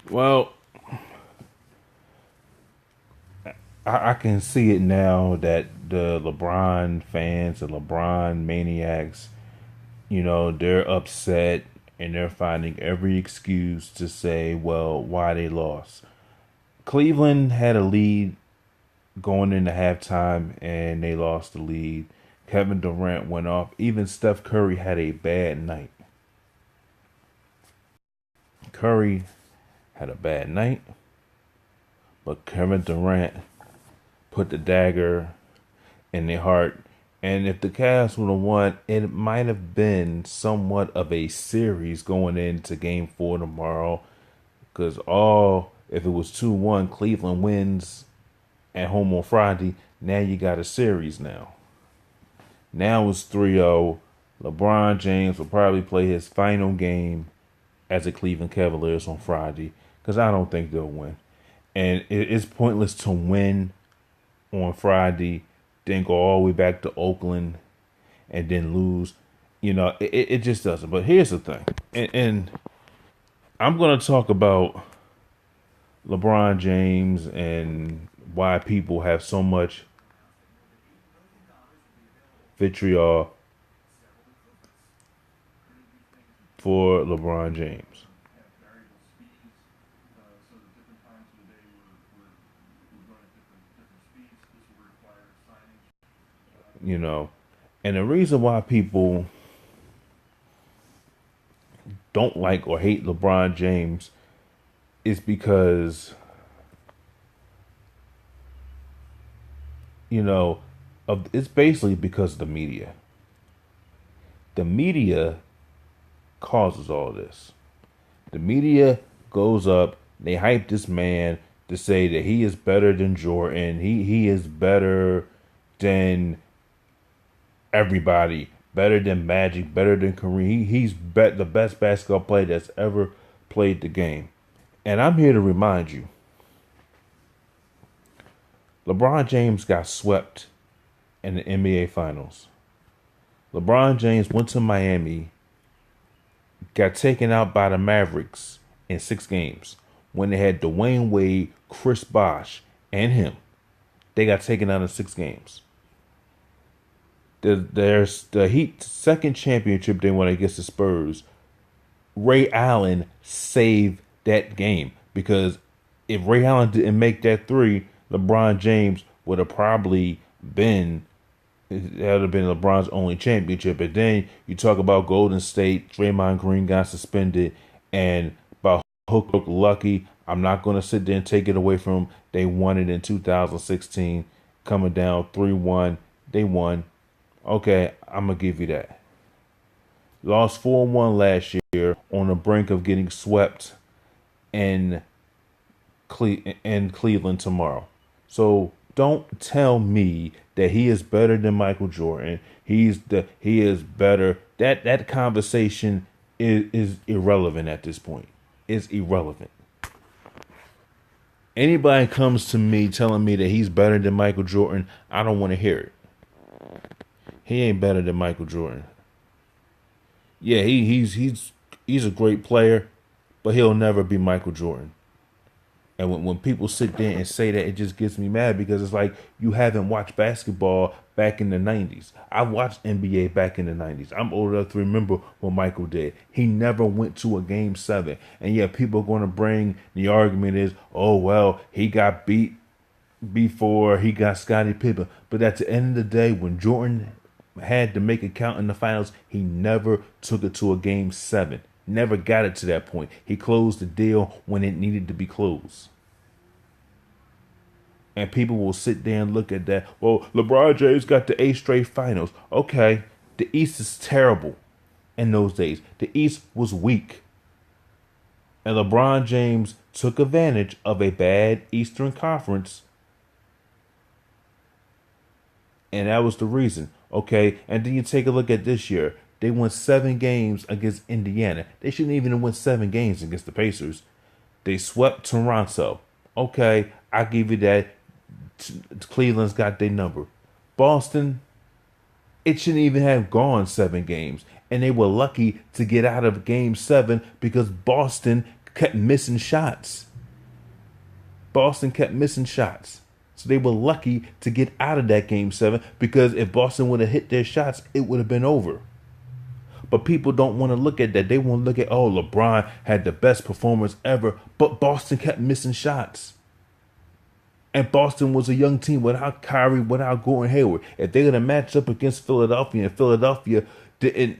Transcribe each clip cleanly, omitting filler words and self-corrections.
Well, I can see it now that the LeBron fans, the LeBron maniacs, they're upset and they're finding every excuse to say, well, why they lost. Cleveland had a lead going into halftime and they lost the lead. Kevin Durant went off. Even Steph Curry had a bad night. Curry had a bad night, but Kevin Durant put the dagger in their heart. And if the Cavs would have won, it might have been somewhat of a series going into game four tomorrow. Because if it was 2-1, Cleveland wins at home on Friday. Now you got a series now. Now it's 3-0. LeBron James will probably play his final game as the Cleveland Cavaliers on Friday because I don't think they'll win. And it's pointless to win on Friday, then go all the way back to Oakland and then lose. It just doesn't. But here's the thing. And I'm going to talk about LeBron James and why people have so much vitriol for LeBron James. You know, and the reason why people don't like or hate LeBron James is because, you know, it's basically because of the media. The media causes all this. The media goes up, they hype this man to say that he is better than Jordan. He is better than everybody, better than Magic, better than Kareem. He's the best basketball player that's ever played the game. And I'm here to remind you, LeBron James got swept in the NBA Finals. LeBron James went to Miami, got taken out by the Mavericks in 6 games. When they had Dwayne Wade, Chris Bosh, and him, they got taken out in 6 games. There's the Heat second championship they won against the Spurs. Ray Allen saved that game because if Ray Allen didn't make that three, LeBron James would have probably been that would have been LeBron's only championship. And then you talk about Golden State, Draymond Green got suspended, and by hook lucky, I'm not going to sit there and take it away from them. They won it in 2016, coming down 3-1. They won. Okay, I'm going to give you that. Lost 4-1 last year on the brink of getting swept in, in Cleveland tomorrow. So don't tell me that he is better than Michael Jordan. He is better. That conversation is irrelevant at this point. It's irrelevant. Anybody comes to me telling me that he's better than Michael Jordan, I don't want to hear it. He ain't better than Michael Jordan. Yeah, he's a great player, but he'll never be Michael Jordan. And when people sit there and say that, it just gets me mad because it's like you haven't watched basketball back in the 90s. I watched NBA back in the 90s. I'm old enough to remember what Michael did. He never went to a game seven. And yeah, people are going to bring the argument is, oh, well, he got beat before he got Scottie Pippen. But at the end of the day, when Jordan had to make a count in the finals, he never took it to a game seven. Never got it to that point. He closed the deal when it needed to be closed. And people will sit there and look at that. Well, LeBron James got the 8 straight finals. Okay, the East is terrible in those days. The East was weak. And LeBron James took advantage of a bad Eastern Conference. And that was the reason. Okay, and then you take a look at this year. They won 7 games against Indiana. They shouldn't even have won 7 games against the Pacers. They swept Toronto. Okay, I give you that. Cleveland's got their number. Boston, it shouldn't even have gone 7 games. And they were lucky to get out of game 7 because Boston kept missing shots. Boston kept missing shots. So they were lucky to get out of that game 7, because if Boston would have hit their shots, it would have been over. But people don't want to look at that. They want to look at, oh, LeBron had the best performance ever, but Boston kept missing shots. And Boston was a young team without Kyrie, without Gordon Hayward. If they're going to match up against Philadelphia, and Philadelphia didn't,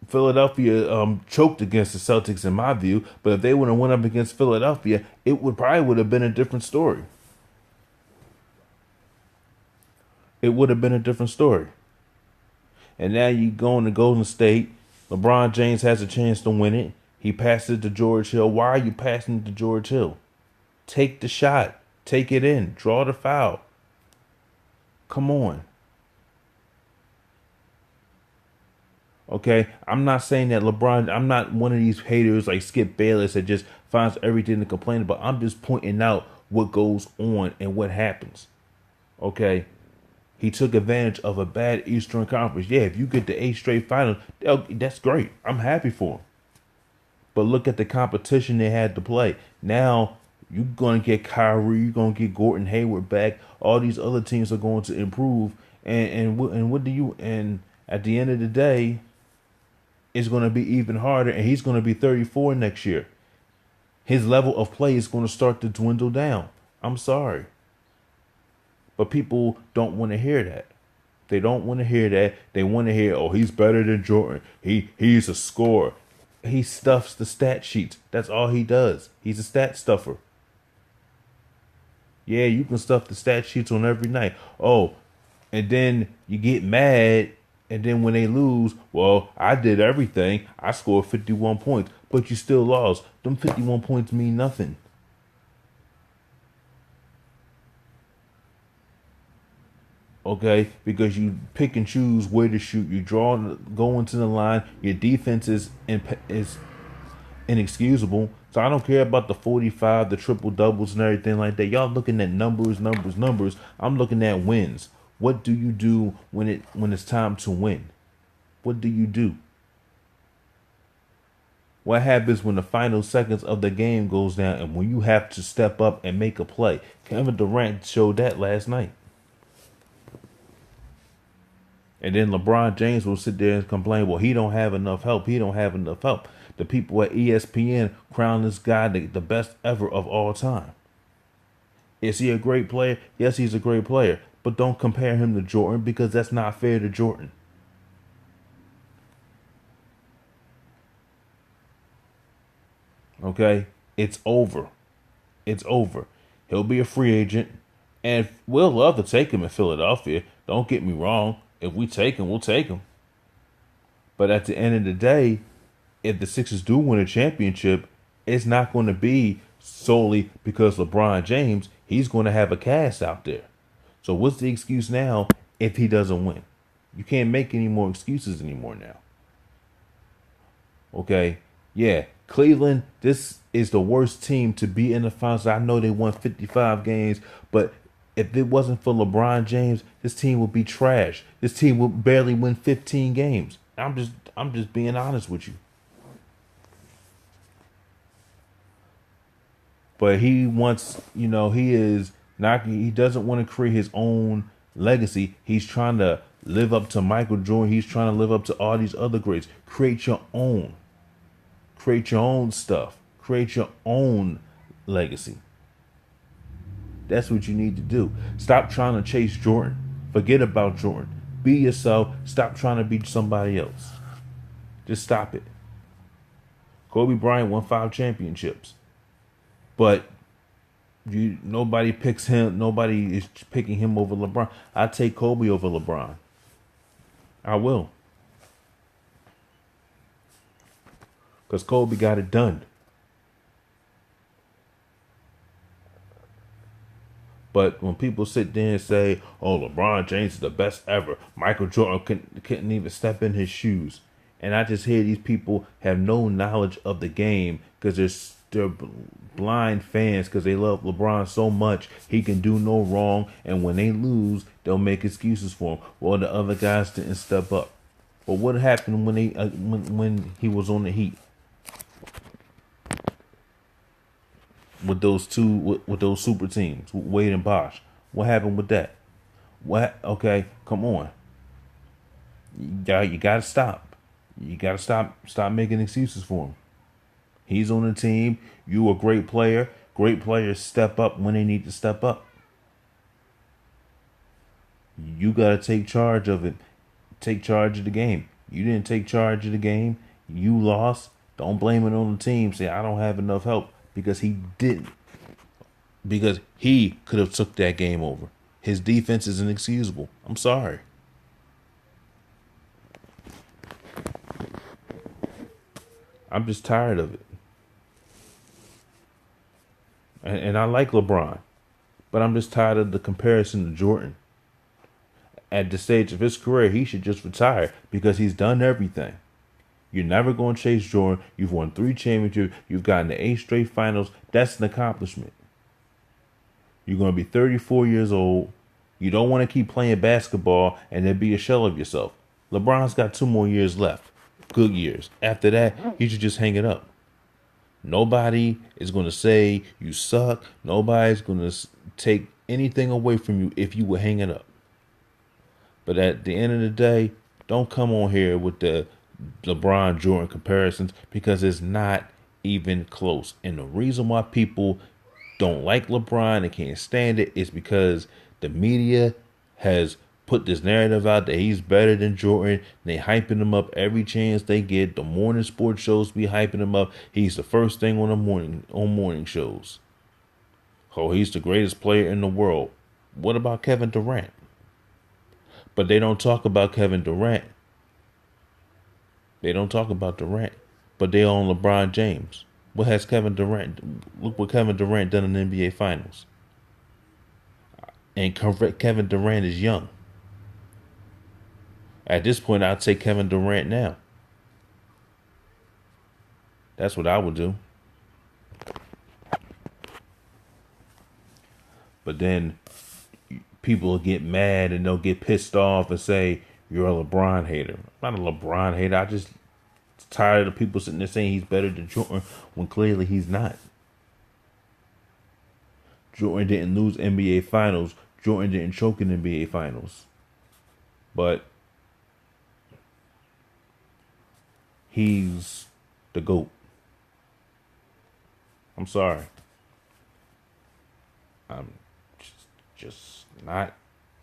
Philadelphia choked against the Celtics in my view, but if they would have went up against Philadelphia, it would have been a different story. It would have been a different story. And now you go into Golden State. LeBron James has a chance to win it. He passes it to George Hill. Why are you passing it to George Hill? Take the shot. Take it in. Draw the foul. Come on. Okay, I'm not saying that LeBron, I'm not one of these haters like Skip Bayless that just finds everything to complain about. I'm just pointing out what goes on and what happens. Okay, he took advantage of a bad Eastern Conference. Yeah, if you get the 8 straight finals, that's great. I'm happy for him. But look at the competition they had to play. Now, you're going to get Kyrie, you're going to get Gordon Hayward back. All these other teams are going to improve. And at the end of the day, it's going to be even harder, and he's going to be 34 next year. His level of play is going to start to dwindle down. I'm sorry. But people don't want to hear that. They don't want to hear that. They want to hear, oh, he's better than Jordan. He's a scorer. He stuffs the stat sheets. That's all he does. He's a stat stuffer. Yeah, you can stuff the stat sheets on every night. Oh, and then you get mad. And then when they lose, well, I did everything. I scored 51 points, but you still lost. Them 51 points mean nothing. Okay, because you pick and choose where to shoot. You go into the line. Your defense is inexcusable. So I don't care about the 45, the triple doubles, and everything like that. Y'all looking at numbers. I'm looking at wins. What do you do when it's time to win? What do you do? What happens when the final seconds of the game goes down and when you have to step up and make a play? Kevin Durant showed that last night. And then LeBron James will sit there and complain, well, he don't have enough help. The people at ESPN crown this guy the best ever of all time. Is he a great player? Yes, he's a great player. But don't compare him to Jordan, because that's not fair to Jordan. Okay? It's over. It's over. He'll be a free agent. And we'll love to take him in Philadelphia. Don't get me wrong. If we take him, we'll take him. But at the end of the day, if the Sixers do win a championship, it's not going to be solely because LeBron James. He's going to have a cast out there. So what's the excuse now if he doesn't win? You can't make any more excuses anymore now. Okay? Yeah, Cleveland, this is the worst team to be in the finals. I know they won 55 games, but if it wasn't for LeBron James, this team would be trash. This team would barely win 15 games. I'm just being honest with you. But he wants, he doesn't want to create his own legacy. He's trying to live up to Michael Jordan. He's trying to live up to all these other greats. Create your own. Create your own stuff. Create your own legacy. That's what you need to do. Stop trying to chase Jordan. Forget about Jordan. Be yourself. Stop trying to be somebody else. Just stop it. Kobe Bryant won 5 championships. But nobody picks him. Nobody is picking him over LeBron. I take Kobe over LeBron. I will. Because Kobe got it done. But when people sit there and say, oh, LeBron James is the best ever, Michael Jordan couldn't even step in his shoes. And I just hear these people have no knowledge of the game because they're blind fans because they love LeBron so much. He can do no wrong. And when they lose, they'll make excuses for him. Well, the other guys didn't step up. But what happened when he was on the Heat? with those with those super teams, Wade and Bosch. What happened with that? What? Okay, come on. You gotta stop. You gotta stop making excuses for him. He's on the team. You a great player. Great players step up when they need to step up. You gotta take charge of it. Take charge of the game. You didn't take charge of the game. You lost. Don't blame it on the team. Say I don't have enough help because he didn't. Because he could have took that game over. His defense is inexcusable. I'm sorry. I'm just tired of it. And I like LeBron, but I'm just tired of the comparison to Jordan. At the stage of his career, he should just retire because he's done everything. You're never going to chase Jordan. You've won 3 championships. You've gotten to 8 straight finals. That's an accomplishment. You're going to be 34 years old. You don't want to keep playing basketball and then be a shell of yourself. LeBron's got 2 more years left. Good years. After that, he should just hang it up. Nobody is going to say you suck. Nobody's going to take anything away from you if you would hang it up. But at the end of the day, don't come on here with the LeBron Jordan comparisons because it's not even close. And the reason why people don't like LeBron and can't stand it is because the media has put this narrative out that he's better than Jordan. They hyping him up every chance they get. The morning sports shows be hyping him up. He's the first thing on the morning shows. Oh, he's the greatest player in the world. What about Kevin Durant? But they don't talk about Kevin Durant. They don't talk about Durant. But they own LeBron James. What has Kevin Durant? Look what Kevin Durant done in the NBA Finals. And Kevin Durant is young. At this point, I'd take Kevin Durant now. That's what I would do. But then people will get mad and they'll get pissed off and say, you're a LeBron hater. I'm not a LeBron hater. I just tired of people sitting there saying he's better than Jordan when clearly he's not. Jordan didn't lose NBA Finals. Jordan didn't choke in NBA Finals. But he's the GOAT. I'm sorry. I'm just not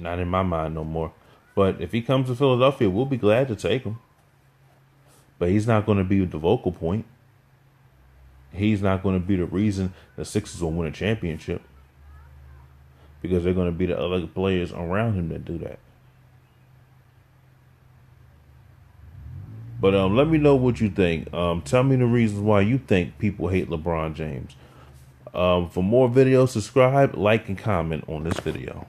in my mind no more. But if he comes to Philadelphia, we'll be glad to take him. But he's not going to be the vocal point. He's not going to be the reason the Sixers will win a championship. Because they're going to be the other players around him that do that. But let me know what you think. Tell me the reasons why you think people hate LeBron James. For more videos, subscribe, like, and comment on this video.